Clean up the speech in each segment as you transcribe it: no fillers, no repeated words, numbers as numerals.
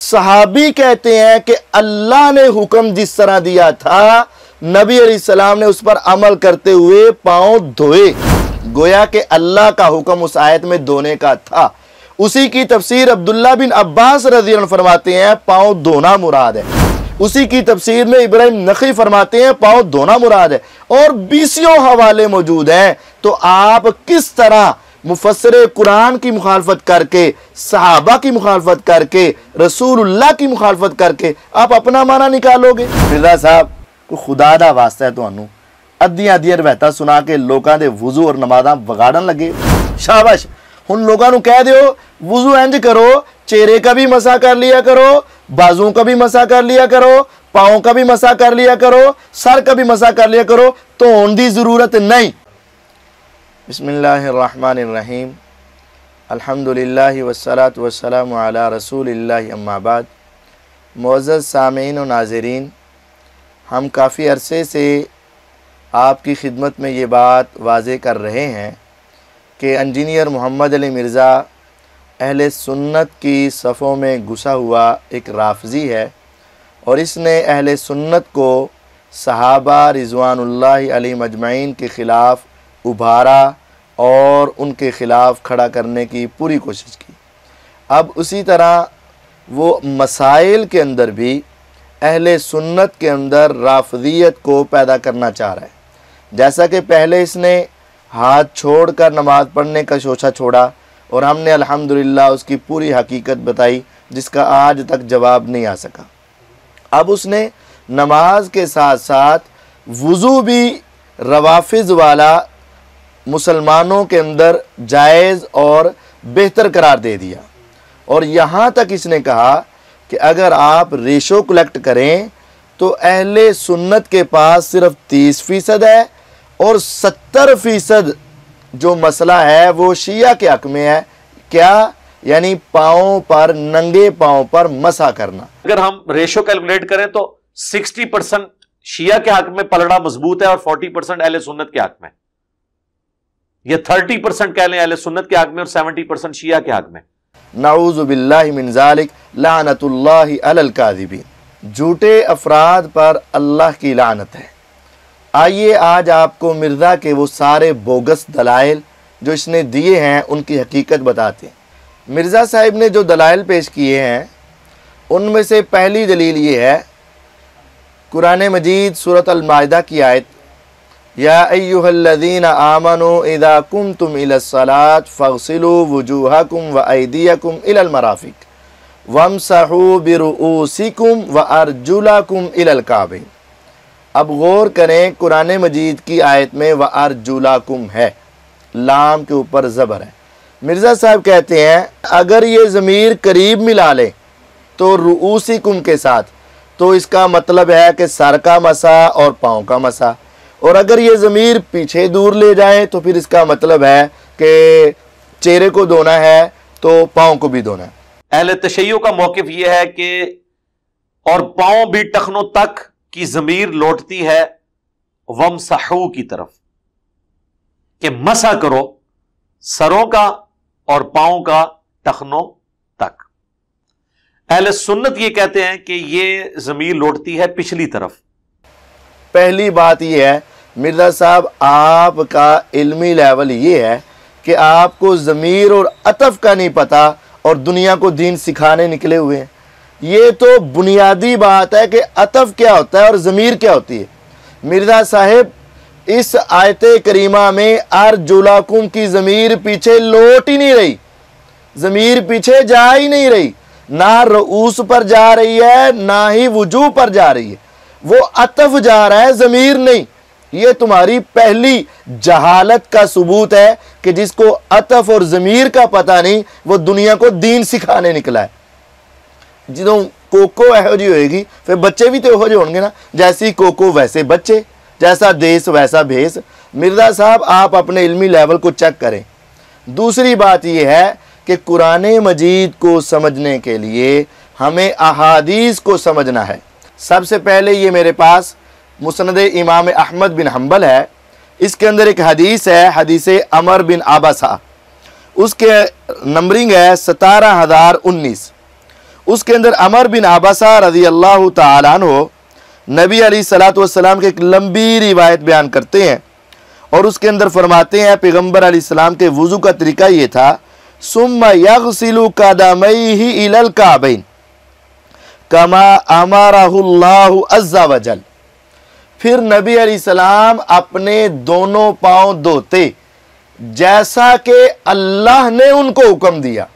सहाबी कहते हैं कि अल्लाह ने हुक्म जिस तरह दिया था, नबी अलैहिस्सलाम ने उस पर अमल करते हुए पांव धोए। गोया कि अल्लाह का हुक्म उस आयत में धोने का था। उसी की तफसीर अब्दुल्ला बिन अब्बास रज़ियल्लाहु अन्हु फरमाते हैं पांव धोना मुराद है। उसी की तफसीर में इब्राहिम नखी फरमाते हैं पांव धोना मुराद है। और 20 हवाले मौजूद हैं। तो आप किस तरह मुफस्सिर कुरान की मुखालफत करके, सहाबा की मुखालफत करके, रसूलुल्लाह की मुखालफत करके आप अपना माना निकालोगे? मिर्जा साहब को खुदा दा वास्ता है तुहानू अद्धियां अद्धियां रवायतां सुना के लोगों के वुजू और नमाज़ां बगाड़न लगे। शाबाश, उन लोगों को कह दो वुजू इंज करो, चेहरे का भी मसा कर लिया करो, बाजुओं का भी मसा कर लिया करो, पाँव का भी मसा कर लिया करो, सर का भी मसा कर लिया करो, तो होने की जरूरत नहीं। बिस्मिल्लाहिर्रहमानिर्रहीम, अल्हम्दुलिल्लाहि वस्सलातु वस्सलामु अला रसूलिल्लाहि अम्मा बाद। मुअज़्ज़ज़ सामीन और नाज़रीन, हम काफ़ी अरसे से आपकी खिदमत में ये बात वाज़े कर रहे हैं कि इंजीनियर मोहम्मद अली मिर्ज़ा अहले सुन्नत की सफ़ों में घुसा हुआ एक राफ़ज़ी है और इसने अहले सुन्नत को सहाबा रिज़वानुल्लाहि अलैहिम अजमईन के ख़िलाफ़ उभारा और उनके ख़िलाफ़ खड़ा करने की पूरी कोशिश की। अब उसी तरह वो मसाइल के अंदर भी अहले सुन्नत के अंदर राफ़ज़ियत को पैदा करना चाह रहा है। जैसा कि पहले इसने हाथ छोड़कर नमाज़ पढ़ने का शोशा छोड़ा और हमने अल्हम्दुलिल्लाह उसकी पूरी हकीकत बताई, जिसका आज तक जवाब नहीं आ सका। अब उसने नमाज के साथ साथ वुज़ू भी रवाफ़िज़ वाला मुसलमानों के अंदर जायज़ और बेहतर करार दे दिया। और यहाँ तक इसने कहा कि अगर आप रेशो कलेक्ट करें तो अहले सुन्नत के पास सिर्फ 30% है और 70% जो मसला है वो शिया के हक़ में है। क्या? यानी पाँव पर, नंगे पाँव पर मसा करना। अगर हम रेशो कैलकुलेट करें तो 60% शिया के हक़ में पलड़ा मजबूत है और 40% अहले सुन्नत के हक़ में, या 30% कह लें अहले सुन्नत के हक़ में और 70% शिया के हक़ में। नाऊज़ु बिल्लाहि मिन ज़ालिक, लानतुल्लाहि अलल काज़िबीन। झूठे अफराद पर अल्लाह की लानत है। आइए आज आपको मिर्ज़ा के वो सारे बोगस दलाइल जो इसने दिए हैं उनकी हकीकत बताते हैं। मिर्ज़ा साहिब ने जो दलाइल पेश किए हैं उनमें से पहली दलील ये है, कुरान मजीद सूरत अल-माइदा की आयत, या अय्युहल्लज़ीना आमनू इज़ा कुमतुम इलस्सलात फ़ग़सिलू वुजूहकुम व अयदियकुम इलल मराफ़िक़ वमसहू बिरुऊसिकुम व अर्जुलकुम इलल काबैन। अब गौर करें, कुरान मजीद की आयत में व अर्जुलकुम है, लाम के ऊपर ज़बर है। मिर्ज़ा साहब कहते हैं अगर ये ज़मीर करीब मिला लें तो रुऊसिकुम के साथ, तो इसका मतलब है कि सर का मसा और पाँव का मसा, और अगर ये ज़मीर पीछे दूर ले जाए तो फिर इसका मतलब है कि चेहरे को धोना है तो पाँव को भी धोना है। अहले तशय्युअ का मौक़िफ़ यह है कि और पाँव भी टखनों तक की ज़मीर लौटती है वमसहू की तरफ, कि मसा करो सरों का और पाँव का टखनों तक। अहले सुन्नत ये कहते हैं कि ये ज़मीर लौटती है पिछली तरफ। पहली बात यह है मिर्ज़ा साहब, आपका इल्मी लेवल ये है कि आपको ज़मीर और अतफ़ का नहीं पता और दुनिया को दीन सिखाने निकले हुए हैं। ये तो बुनियादी बात है कि अतफ़ क्या होता है और ज़मीर क्या होती है। मिर्ज़ा साहिब, इस आयत करीमा में अर्जुलकुम की ज़मीर पीछे लौट ही नहीं रही, ज़मीर पीछे जा ही नहीं रही, ना रऊस पर जा रही है ना ही वजू पर जा रही है, वो अतफ़ जा रहा है, ज़मीर नहीं। ये तुम्हारी पहली जहालत का सबूत है कि जिसको अतफ़ और ज़मीर का पता नहीं वो दुनिया को दीन सिखाने निकला है। जो कोको एहो जी होएगी फिर बच्चे भी तो एहो जे होंगे ना, जैसी कोको वैसे बच्चे, जैसा देश वैसा भेस। मिर्ज़ा साहब, आप अपने इल्मी लेवल को चेक करें। दूसरी बात यह है कि कुरान मजीद को समझने के लिए हमें अहादीस को समझना है। सबसे पहले ये मेरे पास मुस्नद इमाम अहमद बिन हम्बल है, इसके अंदर एक हदीस है, हदीस अमर बिन आबसा, उसके नंबरिंग है 17019। उसके अंदर अमर बिन आबसा रज़ी अल्लाह ताला अन्हु नबी अलैहिस्सलातु वस्सलाम की एक लंबी रिवायत बयान करते हैं और उसके अंदर फरमाते हैं पैगम्बर अलैहिस्सलाम के वुज़ू का तरीका ये था, सुम्मा यग़सिलु क़दमैहि इलल काबैन कमा अमरहुल्लाहु अज़्ज़ा वजल। फिर नबी अलैहिस्सलाम अपने दोनों पांव धोते जैसा कि अल्लाह ने उनको हुक्म दिया।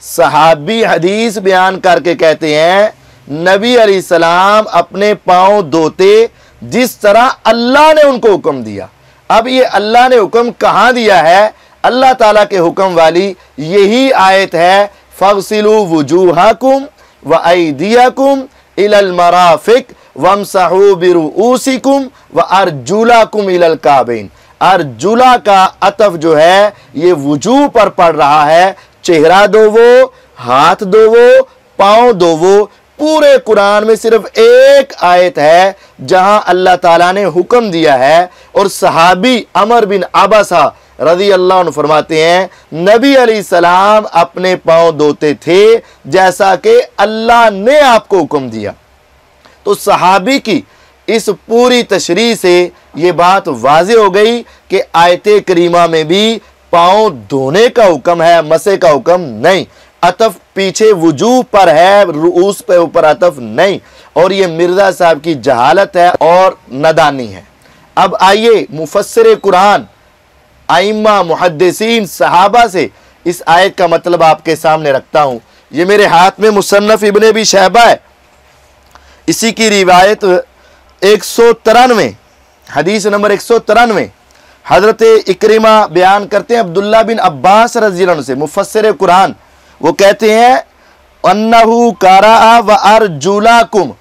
सहाबी हदीस बयान करके कहते हैं नबी अलैहिस्सलाम अपने पांव धोते जिस तरह अल्लाह ने उनको हुक्म दिया। अब ये अल्लाह ने हुक्म कहां दिया है? अल्लाह ताला के हुक्म वाली यही आयत है, फग़सिलू वुजूहकुम व अयदियकुम इलल मराफिक वमसहू बिरुऊसिकुम व अर्जुलकुम इलल काबैन। अर्जुला का अतफ जो है ये वुजू पर पड़ रहा है। चेहरा धोवो, हाथ धोवो, पांव धोवो। पूरे कुरान में सिर्फ एक आयत है जहां अल्लाह ताला ने हुक्म दिया है और सहाबी अमर बिन आबसा रज़ी अल्लाह अन्हु फरमाते हैं नबी अलैहिस्सलाम अपने पांव धोते थे जैसा कि अल्लाह ने आपको हुक्म दिया। तो सहाबी की इस पूरी तशरीह से ये बात वाज़ेह हो गई कि आयते करीमा में भी पांव धोने का हुक्म है, मसे का हुक्म नहीं। अतफ पीछे वुजू पर है, रुऊस पे ऊपर अतफ नहीं। और ये मिर्जा साहब की जहालत है और नदानी है। अब आइए मुफस्सिर कुरान आइम्मा मुहद्दिसीन सहाबा से इस आयत का मतलब आपके सामने रखता हूं। ये मेरे हाथ में मुसन्नफ इब्ने अबी शैबा है, इसी की रिवायत 193 हदीस नंबर 193 हजरत इक्रिमा बयान करते हैं अब्दुल्ला बिन अब्बास रज़ी अल्लाह अन्हु से, मुफस्सिर कुरान। वो कहते हैं अन्नहु क़राअ व अर्जुलकुम,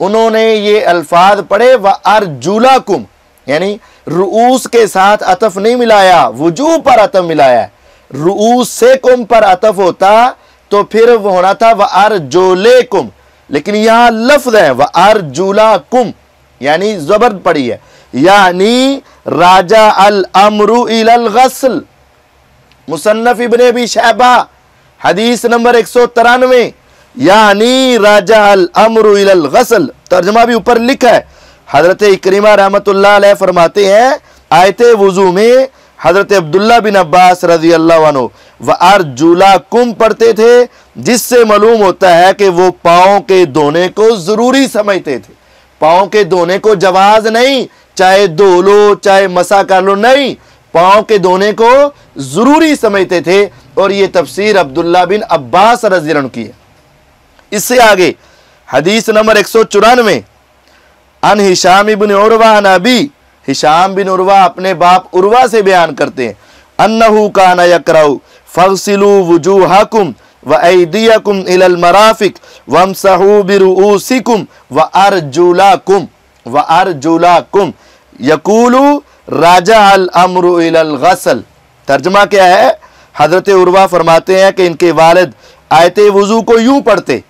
उन्होंने ये अल्फाज पढ़े व अर्जुलकुम, यानी रुऊस के साथ अतफ नहीं मिलाया, वुजू पर अतफ मिलाया। रुऊस से कुम पर अतफ होता तो फिर वो होना था व अर्जुलकुम, लेकिन यहां लफ्ज है व अर्जुलकुम, यानी जबर पड़ी है, यानी राजा अल अमरु इलल गस्ल। मुसन्नफ इब्ने अबी शैबा हदीस नंबर 193, यानी राजा अल अमरु इलल गस्ल। तर्जमा भी ऊपर लिखा है। हजरत इक्रिमा रहमतुल्लाह अलैह फरमाते हैं आयते वुजू में हजरत अब्दुल्ला बिन अब्बास रज़ी अल्लाह अन्हु व अर्जुलकुम पढ़ते थे, जिससे मालूम होता है कि वो पाँव के धोने को जरूरी समझते थे। पाँव के धोने को जवाज नहीं, चाहे धो लो चाहे मसा कर लो, नहीं, पाँव के धोने को जरूरी समझते थे। और ये तफसीर अब्दुल्ला बिन अब्बास रज़ी अल्लाह अन्हु की है। इससे आगे हदीस नंबर 194 अन हिशाम इब्न उरवा नबी, हिशाम बिन उरवा अपने बाप उरवा से बयान करते हैं अन्नहु काना यक़रउ फग़सिलू वुजूहकुम व अयदियकुम इलल मराफिक वमसहू बिरुऊसिकुम व अर्जुलकुम यक़ूलु राजा अल अमरु इलल गस्ल। तर्जमा क्या है? हजरत उरवा फरमाते हैं कि इनके वालिद आयते वुजू को यूं पढ़ते,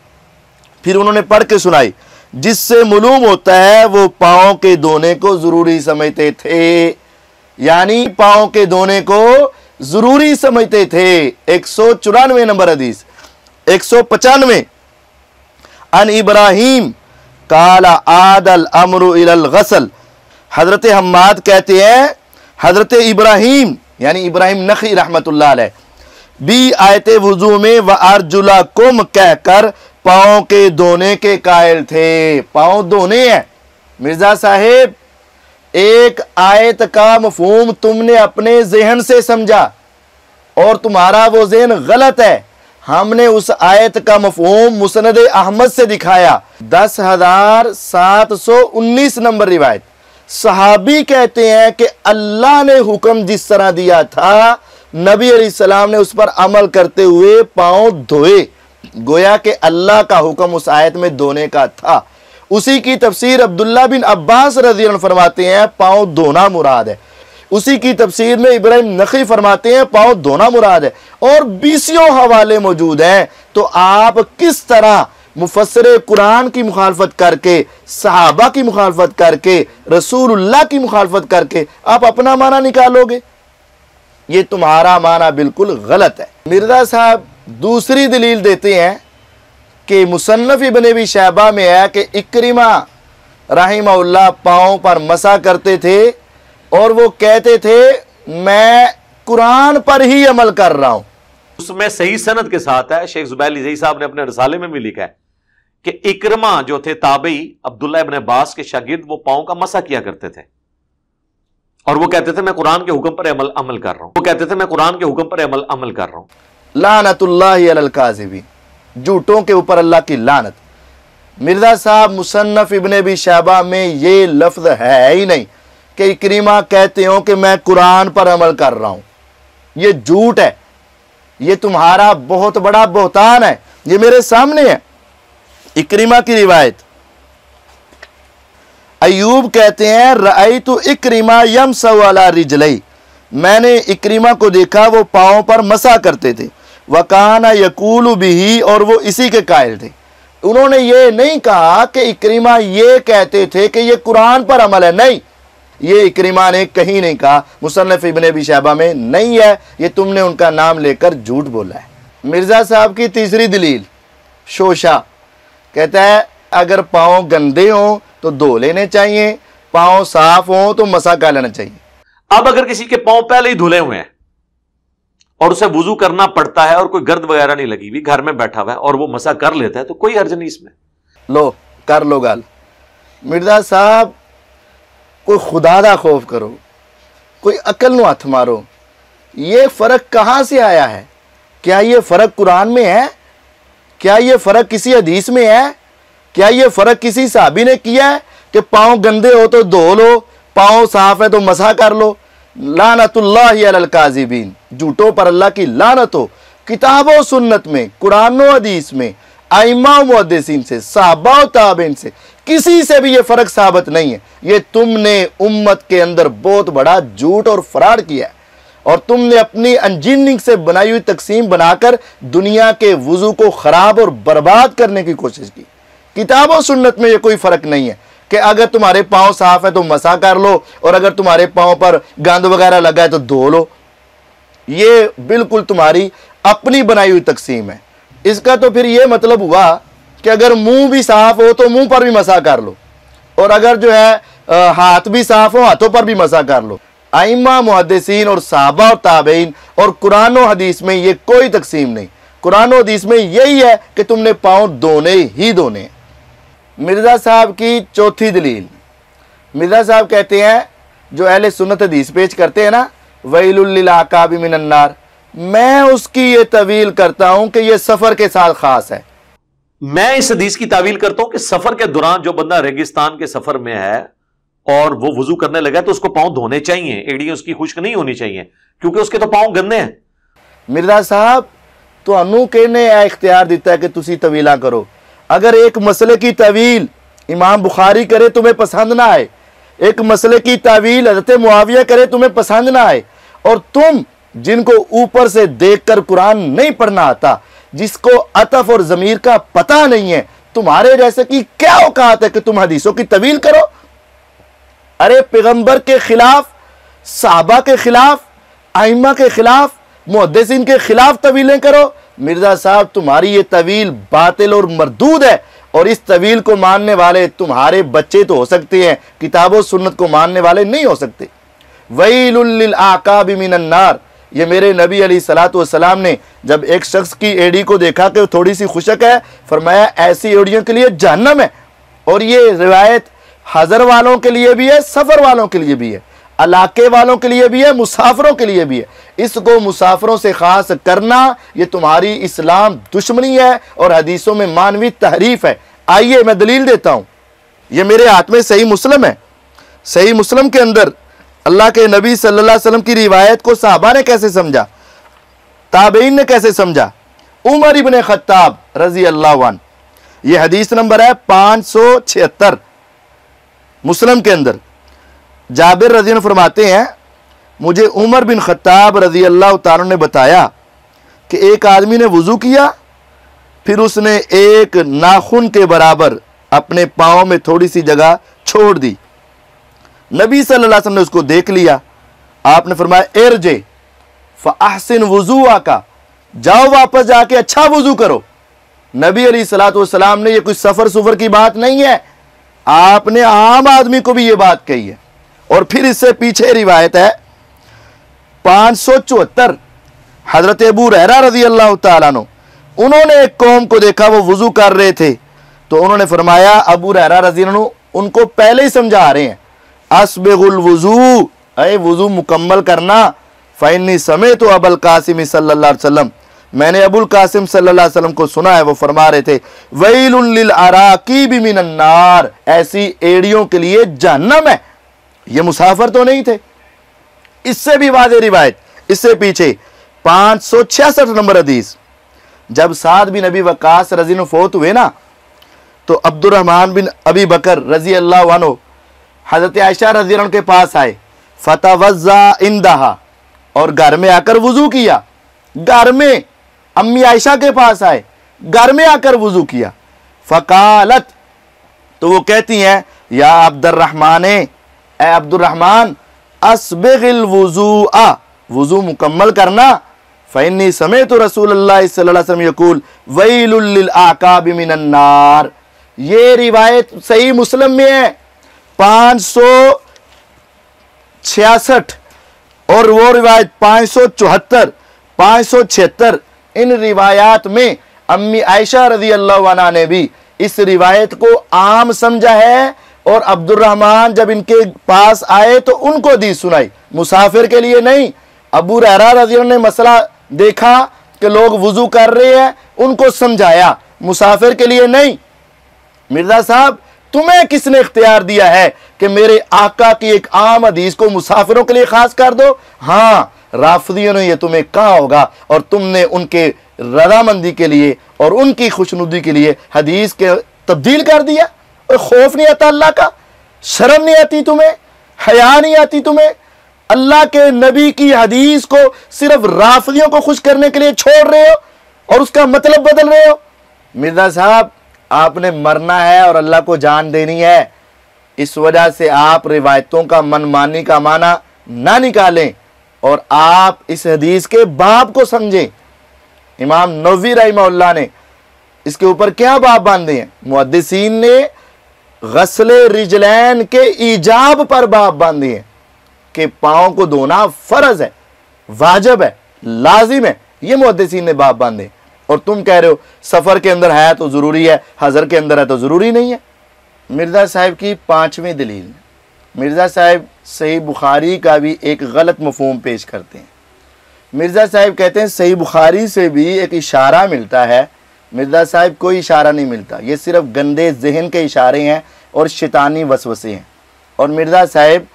फिर उन्होंने पढ़ के सुनाई, जिससे मालूम होता है वो पाँव के धोने को जरूरी समझते थे, यानी पाँव के धोने को जरूरी समझते थे। 194 नंबर हदीस। 195 अन इब्राहिम काला आदल अमरु इलल गस्ल, हजरत हम्माद कहते हैं हजरत इब्राहिम यानी इब्राहिम नखी रहमतुल्लाह अलैह भी आयते वुजू में व अर्जुलकुम कहकर पाँव के धोने के कायल थे। पाँव धोने हैं। मिर्जा साहेब, एक आयत का मफहूम तुमने अपने जहन से समझा और तुम्हारा वो जहन गलत है। हमने उस आयत का मफहूम मुसनद अहमद से दिखाया। 10,719 नंबर रिवायत। सहाबी कहते हैं कि अल्लाह ने हुक्म जिस तरह दिया था नबी अलैहिस्सलाम ने उस पर अमल करते हुए पाँव धोए। गोया कि अल्लाह का हुक्म उस आयत में धोने का था। उसी की तफसीर अब्दुल्ला बिन अब्बास रज़ी अल्लाह फरमाते हैं पाँव धोना मुराद है। उसी की तफसीर में इब्राहिम नखी फरमाते हैं पाँव धोना मुराद है। और 20 हवाले मौजूद हैं। तो आप किस तरह मुफस्सिर कुरान की मुखालफत करके, सहाबा की मुखालफत करके, रसूलुल्लाह की मुखालफत करके आप अपना माना निकालोगे? ये तुम्हारा माना बिल्कुल गलत है। मिर्जा साहब दूसरी दलील देते हैं कि मुसन्नफ इब्न अबी शैबा में है कि इक्रिमा रहिमहुल्लाह पाँव पर मसा करते थे और वो कहते थे मैं कुरान पर ही अमल कर रहा हूं। उसमें सही सनद के साथ है, शेख जुबैर लिज़ई साहब ने अपने रिसाले में भी लिखा है कि इक्रमा जो थे ताबई अब्दुल्ला इब्न अब्बास के शागिर्द, वो पाँव का मसा किया करते थे और वो कहते थे मैं कुरान के हुक्म पर अमल कर रहा हूं। वो कहते थे मैं कुरान के हुक्म पर अमल कर रहा हूं। लानतुल्लाहि अलल काज़िबीन, झूठों के ऊपर अल्लाह की लानत। मिर्जा साहब मुसन्नफ इब्न अबी शैबा में ये लफ्ज़ है ही नहीं कि इक्रिमा कहते हो कि मैं कुरान पर अमल कर रहा हूं। ये झूठ है, ये तुम्हारा बहुत बड़ा बहतान है। ये मेरे सामने है इक्रिमा की रिवायत। अयूब कहते हैं रअयतु इक्रिमा यमसउ अला रिजलई, मैंने इक्रिमा को देखा वो पाँव पर मसा करते थे। वकाना यकूलु बिही, और वो इसी के कायल थे। उन्होंने ये नहीं कहा कि इक्रिमा ये कहते थे कि ये कुरान पर अमल है, नहीं, ये इक्रिमा ने कहीं नहीं कहा, मुसन्नफ इब्न अबी शैबा में नहीं है, ये तुमने उनका नाम लेकर झूठ बोला है। मिर्जा साहब की तीसरी दलील शोशा, कहता है अगर पाँव गंदे हों तो धो लेने चाहिए, पाँव साफ हों तो मसा कर लेना चाहिए। अब अगर किसी के पाँव पहले ही धुले हुए हैं और उसे वुजू करना पड़ता है और कोई गर्द वगैरह नहीं लगी हुई, घर में बैठा हुआ है और वो मसा कर लेता है, तो कोई हर्ज नहीं इसमें। लो कर लो गल। मिर्जा साहब कोई खुदा दा खौफ करो, कोई अकल नु हथ मारो। ये फ़र्क कहाँ से आया है? क्या ये फ़र्क कुरान में है? क्या ये फ़र्क किसी हदीस में है? क्या ये फ़र्क किसी साहबी ने किया है कि पाँव गंदे हो तो धो लो, पाँव साफ है तो मसा कर लो? लानतुल्लाहि अलल काज़िबीन, झूठों पर अल्लाह की लानत हो। किताब और सुन्नत में, कुरान और हदीस में, आइम्मा और मुहद्दिसीन से, सहाबा और ताबीन से किसी से भी ये फ़र्क साबित नहीं है। ये तुमने उम्मत के अंदर बहुत बड़ा झूठ और फराड किया है और तुमने अपनी इंजीनियरिंग से बनाई हुई तकसीम बनाकर दुनिया के वुजू को ख़राब और बर्बाद करने की कोशिश की। किताब और सुन्नत में ये कोई फ़र्क नहीं है कि अगर तुम्हारे पाँव साफ है तो मसा कर लो और अगर तुम्हारे पाँव पर गंद वगैरह लगा है तो धो लो। ये बिल्कुल तुम्हारी अपनी बनाई हुई तकसीम है। इसका तो फिर ये मतलब हुआ कि अगर मुंह भी साफ हो तो मुंह पर भी मसा कर लो और अगर जो है हाथ भी साफ हो हाथों पर भी मसा कर लो। आइम्मा मुहद्दिसीन और सहाबा और ताबईन और कुरान और हदीस में ये कोई तकसीम नहीं। कुरान और हदीस में यही है कि तुमने पाँव धोने ही धोने। मिर्ज़ा साहब की चौथी दलील, मिर्ज़ा साहब कहते हैं जो अहले सुन्नत हदीस पेश करते हैं ना, वैलुल लिल आकाबि मिनन नार, मैं उसकी ये तवील करता हूं कि ये सफ़र के साथ ख़ास है। मैं इस हदीस की तावील करता हूं कि सफ़र के दौरान जो बंदा रेगिस्तान के सफ़र में है और वो वुजू करने लगा तो उसको पाँव धोने चाहिए, एड़ियां उसकी खुश्क नहीं होनी चाहिए क्योंकि उसके तो पाँव गंदे हैं। मिर्ज़ा साहब तुहानू किहने इख्तियार दिता है कि तुसी तवीला करो? अगर एक मसले की तवील इमाम बुखारी करे तुम्हें पसंद ना आए, एक मसले की तावील हज़रत मुआविया करे तुम्हें पसंद ना आए, और तुम जिनको ऊपर से देखकर कुरान नहीं पढ़ना आता, जिसको अतफ और ज़मीर का पता नहीं है, तुम्हारे जैसे की क्या औकात है कि तुम हदीसों की तवील करो? अरे पैगंबर के खिलाफ, साहबा के खिलाफ, आइम्मा के खिलाफ, मुहद्दिसीन के खिलाफ तवीलें करो। मिर्ज़ा साहब तुम्हारी ये तवील बातिल और मरदूद है और इस तवील को मानने वाले तुम्हारे बच्चे तो हो सकते हैं, किताबों सुन्नत को मानने वाले नहीं हो सकते। वैलुल लिल आकाबि मिनन नार, ये मेरे नबी अलैहिस्सलातु वस्सलाम ने जब एक शख्स की एड़ी को देखा कि थोड़ी सी खुशक है, फरमाया ऐसी एड़ियों के लिए जहन्नम है। और ये रिवायत हज़र वालों के लिए भी है, सफ़र वालों के लिए भी है, इलाके वालों के लिए भी है, मुसाफिरों के लिए भी है। इसको मुसाफिरों से ख़ास करना ये तुम्हारी इस्लाम दुश्मनी है और हदीसों में मानवी तहरीफ है। आइए मैं दलील देता हूँ, ये मेरे हाथ में सही मुस्लिम है। सही मुस्लिम के अंदर अल्लाह के नबी सल्लल्लाहु अलैहि वसल्लम की रिवायत को सहाबा ने कैसे समझा, ताबईन ने कैसे समझा। उमर इब्न खत्ताब रजी अल्लाह अन्हु, ये हदीस नंबर है 576 मुस्लिम के अंदर। जाबिर रज़ी अल्लाह फरमाते हैं मुझे उमर बिन खत्ताब रज़ी अल्लाह तआला ने बताया कि एक आदमी ने वुज़ू किया, फिर उसने एक नाखून के बराबर अपने पाँव में थोड़ी सी जगह छोड़ दी। नबी सल्लल्लाहु अलैहि वसल्लम ने उसको देख लिया। आपने फरमाया इरजे फ़अहसिन वुज़ूअका, जाओ वापस जाके अच्छा वुज़ू करो। नबी अलैहिस्सलातु वस्सलाम ने, ये कुछ सफर सुफर की बात नहीं है, आपने आम आदमी को भी ये बात कही है। और फिर इससे पीछे रिवायत है 574, हजरत अबू हुरैरा रज़ी अल्लाह तआला अन्हु, उन्होंने एक कौम को देखा, वो वुजू कर रहे थे, तो उन्होंने फरमाया, अबू हुरैरा रज़ी अल्लाह अन्हु उनको पहले ही समझा रहे हैं, अस्बिगुल वुजू, अरे वुजू मुकम्मल करना, फ़इन्नी समेतु अबुल कासिम सल्लल्लाहु अलैहि वसल्लम, मैंने अबुल कासिम सल्लल्लाहु अलैहि वसल्लम को सुना है, वो फरमा रहे थे, वैलुल लिल अराकीबि मिनन नार, ऐसी एड़ियों के लिए जहन्नम है। ये मुसाफिर तो नहीं थे। इससे भी वाज़ेह रिवायत, इससे पीछे 566 नंबर हदीस, जब साद बिन अबी वक्कास रज़ी अन्हु फौत हुए ना, तो अब्दुर्रहमान बिन अबी बकर रज़ी अल्लाह अन्हु हज़रत आयशा रज़ी अल्लाह के पास आए, फतवज़्ज़ा इंदहा, और घर में आकर वुजू किया। घर में अम्मी आयशा के पास आए, घर में आकर वुजू किया। फ़कालत, तो वो कहती हैं, या अब्दुर्रहमान, ए अब्दुर्रहमान, अस्बिगिल वुज़ूअ, वुजू मुकम्मल करना, फ़इन्नी समेतु रसूलुल्लाह सल्लल्लाहु अलैहि वसल्लम यक़ूल वैलुल लिल आक़ाबि मिनन नार। ये रिवायत सही मुस्लिम में है 566, और वो रिवायत 574, 576। इन रिवायात में अम्मी आयशा रज़ी अल्लाह अन्हा ने भी इस रिवायत को आम समझा है, और अब्दुर्रहमान जब इनके पास आए तो उनको हदीस सुनाई, मुसाफिर के लिए नहीं। अबू हुरैरा रज़ी अल्लाह ने मसला देखा कि लोग वुजू कर रहे हैं, उनको समझाया, मुसाफिर के लिए नहीं। मिर्जा साहब, तुम्हें किसने इख्तियार दिया है कि मेरे आका की एक आम हदीस को मुसाफिरों के लिए खास कर दो? हाँ, राफिदियों ने यह तुम्हें कहा होगा, और तुमने उनके रजामंदी के लिए और उनकी खुशनुदी के लिए हदीस के तब्दील कर दिया। और खौफ नहीं आता अल्लाह का? शर्म नहीं आती तुम्हें? हया नहीं आती तुम्हें? अल्लाह के नबी की हदीस को सिर्फ राफिदियों को खुश करने के लिए छोड़ रहे हो और उसका मतलब बदल रहे हो। मिर्जा साहब, आपने मरना है और अल्लाह को जान देनी है, इस वजह से आप रिवायतों का मनमानी का माना ना निकालें और आप इस हदीस के बाब को समझें। इमाम नववी रहमहुल्लाह ने इसके ऊपर क्या बाब बांधे हैं? मुहद्दिसीन ने गस्ले रिजलैन के ईजाब पर बाब बांधे हैं कि पाँव को धोना फर्ज है, वाजिब है, लाजिम है। ये मुहद्दिसीन ने बाब बांधे, और तुम कह रहे हो सफ़र के अंदर है तो ज़रूरी है, हज़र के अंदर है तो ज़रूरी नहीं है। मिर्ज़ा साहब की 5वीं दलील, मिर्ज़ा साहब सही बुखारी का भी एक गलत मफ़हूम पेश करते हैं। मिर्ज़ा साहब कहते हैं सही बुखारी से भी एक इशारा मिलता है। मिर्ज़ा साहब कोई इशारा नहीं मिलता, ये सिर्फ गंदे जहन के इशारे हैं और शैतानी वसवसे हैं। और मिर्ज़ा साहब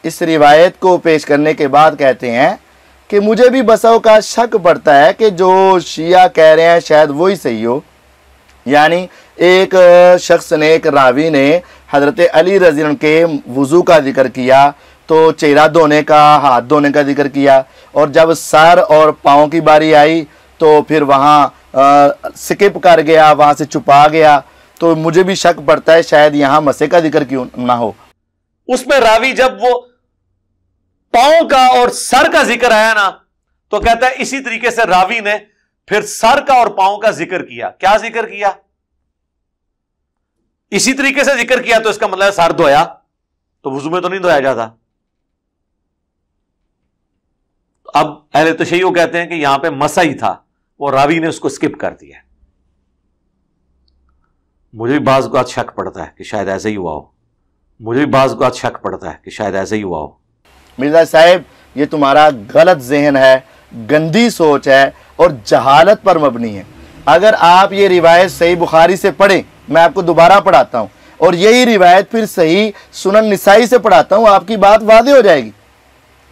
इस रिवायत को पेश करने के बाद कहते हैं कि मुझे भी बसाओं का शक पड़ता है कि जो शिया कह रहे हैं शायद वही सही हो। यानी एक शख्स ने, एक रावी ने हज़रत अली रज़ी अल्लाह के वुज़ू का जिक्र किया, तो चेहरा धोने का, हाथ धोने का जिक्र किया, और जब सर और पाँव की बारी आई तो फिर वहाँ स्किप कर गया, वहाँ से छुपा गया। तो मुझे भी शक पड़ता है शायद यहाँ मसे का जिक्र क्यों ना हो। उसमें रावी जब वो पांव का और सर का जिक्र आया ना, तो कहता है इसी तरीके से रावी ने फिर सर का और पांव का जिक्र किया। क्या जिक्र किया? इसी तरीके से जिक्र किया, तो इसका मतलब सर धोया, तो वुजू में तो नहीं धोया जाता। अब अहले तशय्युअ कहते हैं कि यहां पे मसा ही था, वो रावी ने उसको स्किप कर दिया। मुझे भी बाज़ बात शक पड़ता है कि शायद ऐसे ही हुआ हो। मुझे भी बाज़ बात शक पड़ता है कि शायद ऐसे ही हुआ हो। मिर्ज़ा साहब, ये तुम्हारा गलत जहन है, गंदी सोच है और जहालत पर मबनी है। अगर आप ये रिवायत सही बुखारी से पढ़ें, मैं आपको दोबारा पढ़ाता हूँ, और यही रिवायत फिर सही सुनन निसाई से पढ़ाता हूँ, आपकी बात वाज़ेह हो जाएगी।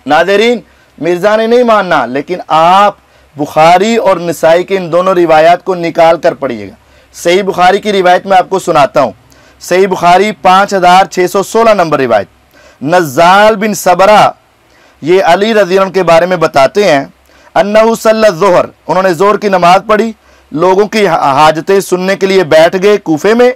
नाज़रीन, मिर्ज़ा ने नहीं मानना, लेकिन आप बुखारी और निसाई के इन दोनों रिवायात को निकाल कर पढ़िएगा। सही बुखारी की रिवायत मैं आपको सुनाता हूँ। सही बुखारी 5616 नंबर रिवायत, नज़ाल बिन सबरा ये अली रज़ी अल्लाह के बारे में बताते हैं, अन्नहु सल्ला ज़ोहर, उन्होंने ज़ोहर की नमाज़ पढ़ी, लोगों की हाजतें सुनने के लिए बैठ गए कूफे में,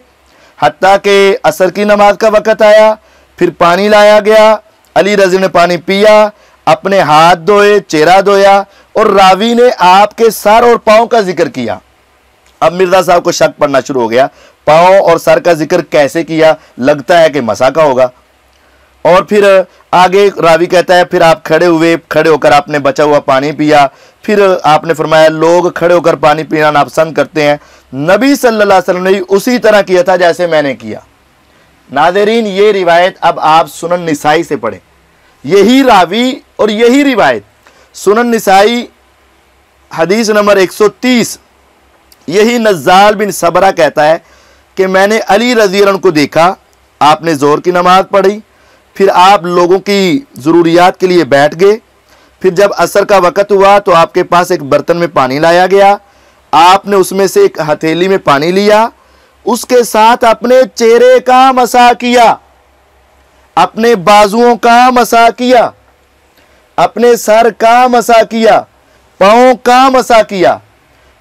हत्ता के असर की नमाज का वक़्त आया, फिर पानी लाया गया, अली रज़ी ने पानी पिया, अपने हाथ धोए, चेहरा धोया, और रावी ने आपके सर और पाँव का जिक्र किया। अब मिर्जा साहब को शक पड़ना शुरू हो गया, पाँव और सर का जिक्र कैसे किया, लगता है कि मसा का होगा। और फिर आगे रावी कहता है फिर आप खड़े हुए, खड़े होकर आपने बचा हुआ पानी पिया। फिर आपने फरमाया लोग खड़े होकर पानी पीना नापसंद करते हैं, नबी सल्लल्लाहु अलैहि वसल्लम ने उसी तरह किया था जैसे मैंने किया। नाज़रीन, ये रिवायत अब आप सुनन निसाई से पढ़ें, यही रावी और यही रिवायत सुनन निसाई हदीस नंबर 130, यही नज़ाल बिन सबरा कहता है कि मैंने अली रज़ी अल्लाह अन्हु को देखा, आपने ज़ोहर की नमाज़ पढ़ी, फिर आप लोगों की ज़रूरियात के लिए बैठ गए। फिर जब असर का वक़्त हुआ तो आपके पास एक बर्तन में पानी लाया गया, आपने उसमें से एक हथेली में पानी लिया, उसके साथ अपने चेहरे का मसा किया, अपने बाजुओं का मसा किया, अपने सर का मसा किया, पाँव का मसा किया।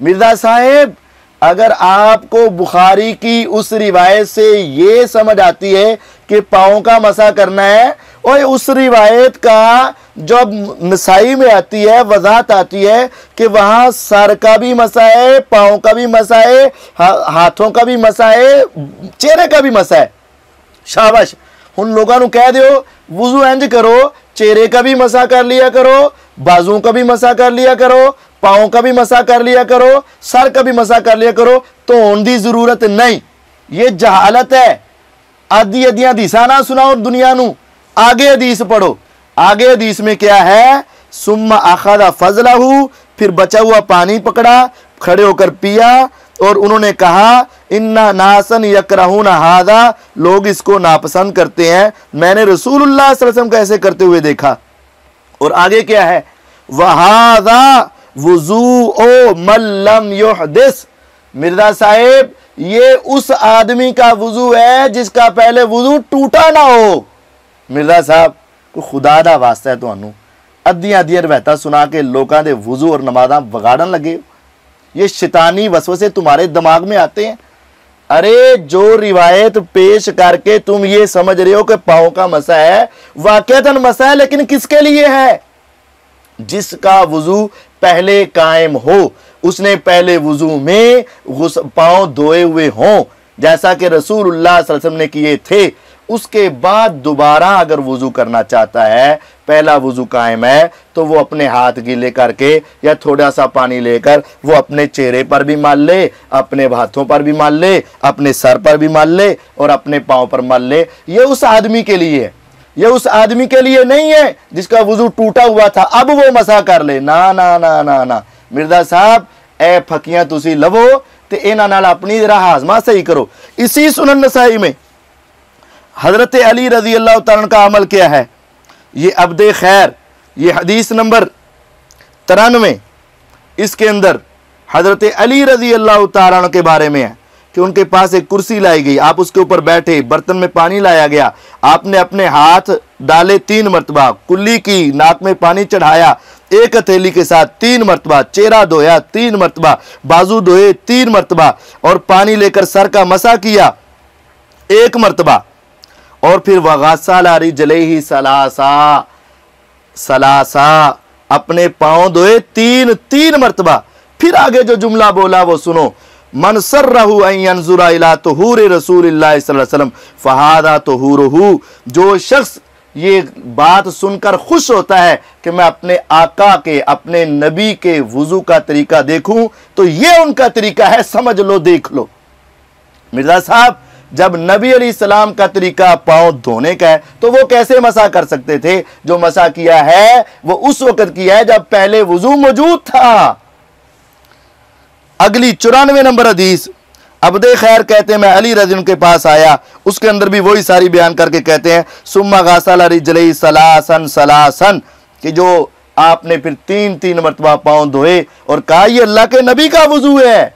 मिर्ज़ा साहेब, अगर आपको बुखारी की उस रिवायत से ये समझ आती है कि पाँव का मसा करना है, और उस रिवायत का जब नसाई में आती है, वजाहत आती है कि वहाँ सर का भी मसा है, पाँव का भी मसा है, हाथों का भी मसा है, चेहरे का भी मसा है, शाबाश। उन लोगों को कह दो वुजू इंज करो, चेहरे का भी मसा कर लिया करो, बाजुओं का भी मसा कर लिया करो, पाँव का भी मसा कर लिया करो, सर का भी मसा कर लिया करो, तो होने की जरूरत नहीं। ये जहालत है। आधी अदियां हदीसां ना सुनाओ दुनिया नू, आगे हदीस पढ़ो। आगे हदीस में क्या है, सुम्मा अखदा फजलहू, फिर बचा हुआ पानी पकड़ा, खड़े होकर पिया, और उन्होंने कहा इन्ना नासन यकरहूना हादा, लोग इसको नापसंद करते हैं, मैंने रसूलुल्लाह सल्लल्लाहु अलैहि वसल्लम को ऐसे करते हुए देखा। और आगे क्या है, वहादा वुजू ओ मल्लम युहदिस। मिर्जा साहेब, ये उस आदमी का वुजू है जिसका पहले वुजू टूटा ना हो। मिर्जा साहब को खुदा दा वास्ता है, तुहानू अद्धियां अद्धियां रवायतां सुना के लोगों के वुजू और नमाज़ां बगाड़न लगे। ये शैतानी वसवसे तुम्हारे दिमाग में आते हैं। अरे जो रिवायत पेश करके तुम ये समझ रहे हो कि पाँव का मसा है, वाकईतन मसा है, लेकिन किसके लिए है? जिसका वुजू पहले कायम हो, उसने पहले वुजू में पाँव धोए हुए हों, जैसा कि रसूलुल्लाह सल्लल्लाहु अलैहि वसल्लम ने किए थे। उसके बाद दोबारा अगर वुजू करना चाहता है, पहला वुजू कायम है, तो वो अपने हाथ गीले करके या थोड़ा सा पानी लेकर वो अपने चेहरे पर भी मल ले, अपने हाथों पर भी मल ले, अपने सर पर भी मल ले, और अपने पाँव पर मल ले। ये उस आदमी के लिए है, ये उस आदमी के लिए नहीं है जिसका वुजू टूटा हुआ था, अब वो मसा कर ले। ना ना ना ना ना, मिर्जा साहब, ए फकियां तुसी लवो ते इन्हां नाल अपनी जरा हाजमा सही करो। इसी सुनन नसाई में हजरत अली रजी अल्लाह तआला का अमल क्या है, ये अब्दे खैर, ये हदीस नंबर 93, इसके अंदर हजरत अली रजी अल्लाह तआला के बारे में है कि उनके पास एक कुर्सी लाई गई, आप उसके ऊपर बैठे, बर्तन में पानी लाया गया, आपने अपने हाथ डाले 3 मरतबा, कुल्ली की, नाक में पानी चढ़ाया एक हथेली के साथ 3 मरतबा, चेहरा धोया 3 मरतबा, बाजू धोए 3 मरतबा, और पानी लेकर सर का मसा किया 1 मरतबा, और फिर वगासाला रिजलैहि सलासा सलासा, अपने पाँव धोए 3 मरतबा। फिर आगे जो जुमला बोला वो सुनो, मन सर्रहु अन यंजुरा इला तुहूर रसूलिल्लाह सल्लल्लाहु अलैहि वसल्लम फहादा तुहूरुहु, जो शख्स ये बात सुनकर खुश होता है कि मैं अपने आका के, अपने नबी के वुजू का तरीका देखूं, तो ये उनका तरीका है, समझ लो, देख लो। मिर्जा साहब, जब नबी अलैहिस्सलाम का तरीका पाँव धोने का है, तो वो कैसे मसा कर सकते थे? जो मसा किया है वो उस वक्त किया है जब पहले वुजू मौजूद था। अगली 94 नंबर हदीस, अब्दे खैर कहते हैं मैं अली रज़ी अल्लाह के पास आया, उसके अंदर भी वही सारी बयान करके कहते हैं सुम्मा गासाला रिजलैहि सलासन सलासन, कि जो आपने फिर 3 मरतबा पाँव धोए और कहा ये अल्लाह के नबी का वुजू है।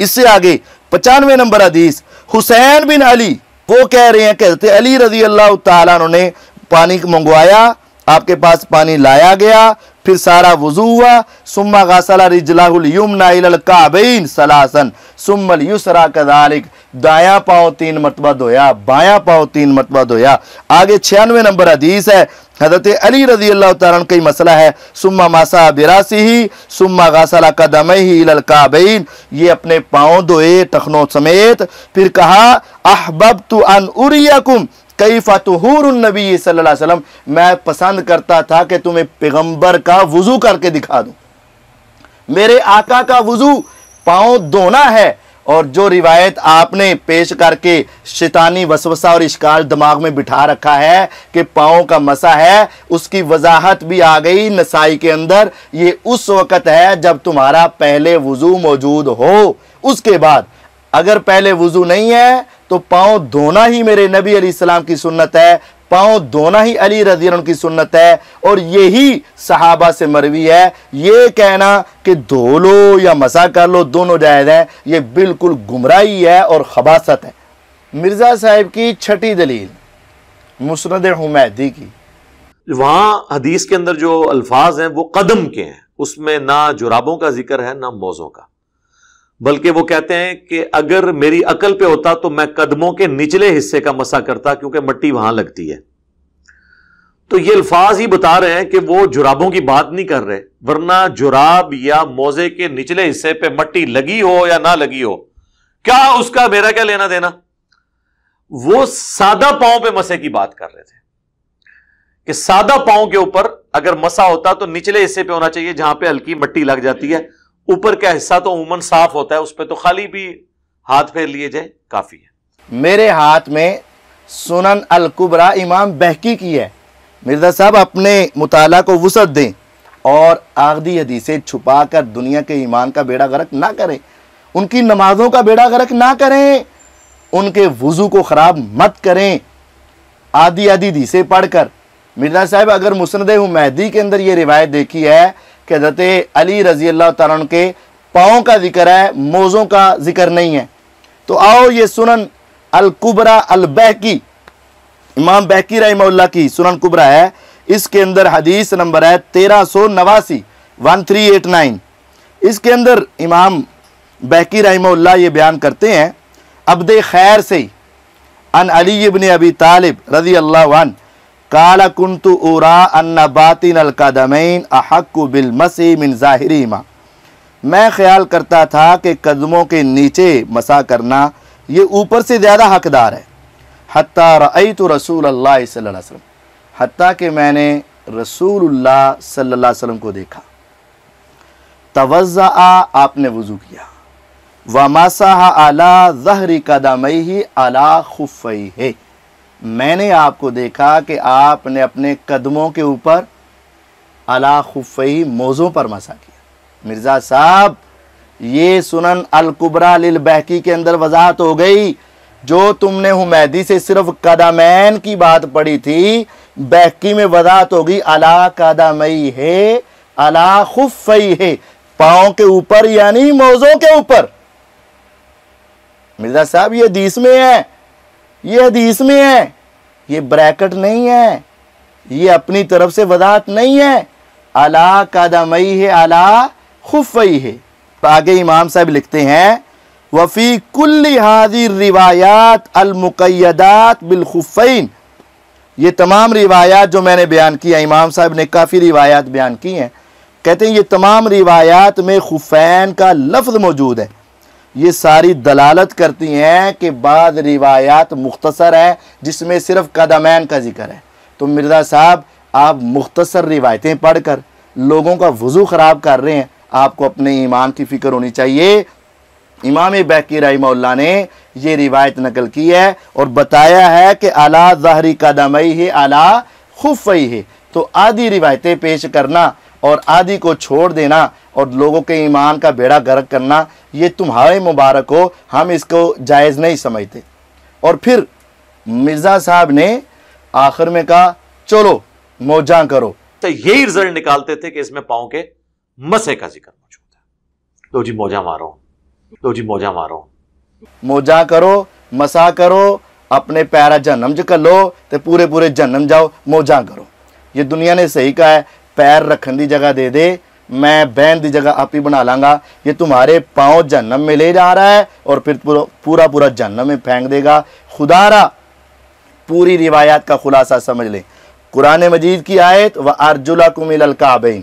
इससे आगे 95 नंबर हदीस, हुसैन बिन अली वो कह रहे हैं, कहते अली रज़ी अल्लाह तआला अन्हु ने पानी मंगवाया, आपके पास पानी लाया गया, फिर सारा वुजू हुआ, सुम्मा गासला रिजलाहुल युमना इलल काबैन सलासन सुम्मल युसरा कज़ालिक, दायां पांव 3 मरतबा धोया, बायां पांव 3 मरतबा धोया। आगे 96 नंबर हदीस है, हजरत अली रजी अल्लाह तआला अन्हु का मसला है, सुम्मा मासा बिरासिही सुम्मा गसला कदमैहि इलल काबैन, ये अपने पांव धोए टखनों समेत, फिर कहा अहबब्तु अन उरियकुम कैफा तुहूरुन नबी सल्लल्लाहु अलैहि वसल्लम, मैं पसंद करता था कि तुम्हें पैगंबर का वुजू करके दिखा दूं। मेरे आका का वुजू पांव धोना है। और जो रिवायत आपने पेश करके शैतानी वसवसा और इश्काल दिमाग में बिठा रखा है कि पाँव का मसा है, उसकी वजाहत भी आ गई नसाई के अंदर। ये उस वक़्त है जब तुम्हारा पहले वुजू मौजूद हो। उसके बाद अगर पहले वुजू नहीं है तो पाँव धोना ही मेरे नबी अलैहिस्सलाम की सुन्नत है, पाँव धोना ही अली रज़ी अल्लाह अन्हु की सुन्नत है। और यही सहाबा से मरवी है। ये कहना कि धो लो या मसा कर लो दोनों जायज़ है, ये बिल्कुल गुमराही है और खबासत है। मिर्ज़ा साहब की छठी दलील मुस्नद हुमैदी की, वहां हदीस के अंदर जो अल्फाज हैं वो कदम के हैं, उसमें ना जुराबों का जिक्र है ना मौजों का, बल्कि वो कहते हैं कि अगर मेरी अकल पे होता तो मैं कदमों के निचले हिस्से का मसा करता, क्योंकि मिट्टी वहां लगती है। तो ये अल्फाज ही बता रहे हैं कि वो जुराबों की बात नहीं कर रहे, वरना जुराब या मोजे के निचले हिस्से पे मिट्टी लगी हो या ना लगी हो, क्या उसका मेरा क्या लेना देना। वो सादा पांव पे मसे की बात कर रहे थे कि सादा पांव के ऊपर अगर मसा होता तो निचले हिस्से पे होना चाहिए जहां पे हल्की मिट्टी लग जाती है, ऊपर का हिस्सा तो उमूमन साफ होता है, उस पर तो खाली भी हाथ फेर लिए जाए काफी है। मेरे हाथ में सुनन अल कुबरा इमाम बहकी की है। मिर्ज़ा साहब अपने मुताला को वुसअत दें और आखिरी हदीसें छुपा कर दुनिया के ईमान का बेड़ा गर्क ना करें, उनकी नमाजों का बेड़ा गर्क ना करें, उनके वुजू को ख़राब मत करें आधी आधी हदीसें पढ़कर। मिर्ज़ा साहब अगर मुस्नद हुमैदी के अंदर ये रिवायत देखी है कि हज़रत अली रज़ी अल्लाह तआला अन्हु के पाँव का जिक्र है, मोज़ों का जिक्र नहीं है, तो आओ ये सुनन अल कुबरा अल बहकी इमाम बहकी रहमहुल्लाह की सुनन कुबरा है, इसके अंदर हदीस नंबर है 1389 1389। इसके अंदर इमाम बहकी रहमहुल्लाह ये बयान करते हैं अब्दे खैर से अन अली इब्न अबी तालिब रज़ी अल्लाहु अन्हु काला कुन्तु उरा अन्ना बातिन अल कदमैन अहक्कु बिल मसी मिन ज़ाहिरिहिमा, मैं ख्याल करता था कि कदमों के नीचे मसा करना ये ऊपर से ज़्यादा हकदार है। हत्ता रअयतु रसूलुल्लाह सल्लल्लाहु अलैहि वसल्लम, हत्ता कि मैंने रसूलुल्लाह सल्लल्लाहु अलैहि वसल्लम को देखा। तवज़्ज़अ, आपने वज़ू किया, व मसह अला ज़हरी कदमैहि अला खुफ़ैहि, मैंने आपको देखा कि आपने अपने कदमों के ऊपर अला खुफ़ैहि मोज़ों पर मसा किया। मिर्ज़ा साहब ये सुनन अल कुबरा लिल बहकी के अंदर वजाहत हो गई। जो तुमने हुमैदी से सिर्फ कदमैन की बात पढ़ी थी, बहकी में वजाहत होगी अला कदमैहि अला खुफ़ैहि, पाँव के ऊपर यानी मोज़ों के ऊपर। मिर्ज़ा साहब ये हदीस में है, ये हदीस में है, ये ब्रैकेट नहीं है, ये अपनी तरफ से वजाहत नहीं है। अला कदमैहि अला खुफ़ैहि। आगे इमाम साहब लिखते हैं वफ़ी कुल्ली हाज़ी रिवायात अल मुक़य्यदात बिल खुफ़ैन, ये तमाम रिवायात जो मैंने बयान किया, इमाम साहब ने काफ़ी रिवायात बयान की हैं, कहते हैं ये तमाम रिवायात में खुफ़ैन का लफ्ज़ मौजूद है। ये सारी दलालत करती हैं कि बाद रिवायात मुख्तसर है जिसमें सिर्फ कदमैन का जिक्र है। तो मिर्ज़ा साहब आप मुख्तसर रिवायतें पढ़कर लोगों का वज़ू ख़राब कर रहे हैं, आपको अपने ईमान की फ़िक्र होनी चाहिए। इमाम बहकी रहमहुल्लाह ने ये रिवायत नकल की है और बताया है कि अला ज़हरी कदमैहि अला खुफ़ैहि, तो आधी रिवायतें पेश करना और आधी को छोड़ देना और लोगों के ईमान का बेड़ा गर्क करना, ये तुम्हारे मुबारक हो, हम इसको जायज़ नहीं समझते। और फिर मिर्ज़ा साहब ने आखिर में कहा चलो मौजा करो, तो यही रिजल्ट निकालते थे कि इसमें पाँव के मसे का जिक्र मौजूद है। लो जी मौजा मारो, लो जी मौजा मारो, मौजा करो, मसा करो, अपने पैरा जन्नम च कलो तो पूरे पूरे जन्नम जाओ, मौजा करो। ये दुनिया ने सही कहा है, पैर रखने की जगह दे दे मैं बैन दी जगह आप ही बना लांगा, ये तुम्हारे पाँव जहन्नम में ले जा रहा है और फिर पूरा पूरा जहन्नम में फेंक देगा। खुदारा पूरी रिवायात का खुलासा समझ लें। कुरान मजीद की आयत व अर्जुलकुम इलल काबैन,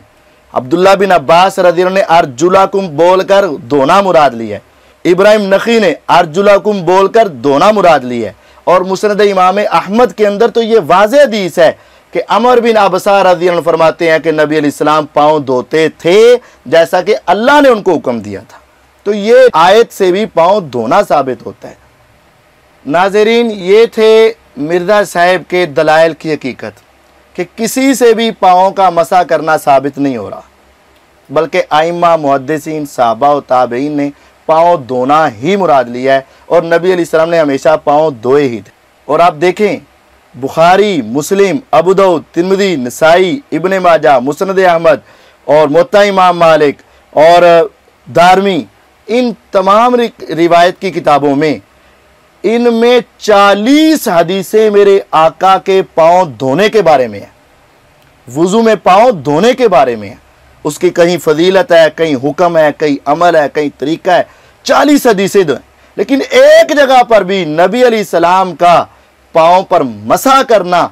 अब्दुल्ला बिन अब्बास रज़ियल्लाहु ने अर्जुलकुम बोलकर धोना मुराद लिया है। इब्राहिम नखी ने अर्जुलकुम बोलकर धोना मुराद लिया है। और मुस्नद इमाम अहमद के अंदर तो ये वाज़ेह हदीस है कि अमर बिन अबसा रज़ियल्लाहु अन्हु फरमाते हैं कि नबी अलैहिस्सलाम पाँव धोते थे जैसा कि अल्लाह ने उनको हुक्म दिया था। तो ये आयत से भी पाँव धोना साबित होता है। नाज़रीन, ये थे मिर्ज़ा साहब के दलाइल की हकीकत कि किसी से भी पाँव का मसा करना साबित नहीं हो रहा, बल्कि आइम्मा मुहद्दिसीन सहाबा और ताबईन ने पाँव धोना ही मुराद लिया है और नबी अलैहिस्सलाम ने हमेशा पाँव धोए ही थे। और आप देखें बुखारी, मुस्लिम, अबू दाऊद, तिर्मिज़ी, नसाई, इब्ने माजा, मुस्नद अहमद और मुत्ता इमाम मालिक और दारमी, इन तमाम रिवायत की किताबों में इनमें 40 हदीसें मेरे आका के पाँव धोने के बारे में है, वुज़ू में पाँव धोने के बारे में है। उसकी कहीं फजीलत है, कहीं हुक्म है, कहीं अमल है, कहीं तरीका है। 40 हदीसें दो, लेकिन एक जगह पर भी नबी अलैहिस्सलाम का पाँव पर मसा करना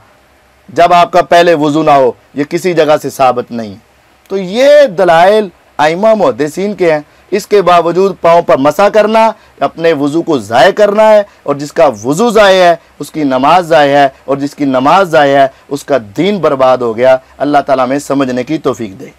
जब आपका पहले वुज़ू ना हो, ये किसी जगह से साबित नहीं है। तो ये दलाइल आइमा मुहद्दिसीन के हैं। इसके बावजूद पाँव पर मसा करना अपने वुज़ू को ज़ाय करना है, और जिसका वुज़ू ज़ाय है उसकी नमाज ज़ाय है, और जिसकी नमाज ज़ाय है उसका दीन बर्बाद हो गया। अल्लाह ताला में समझने की तौफीक दे।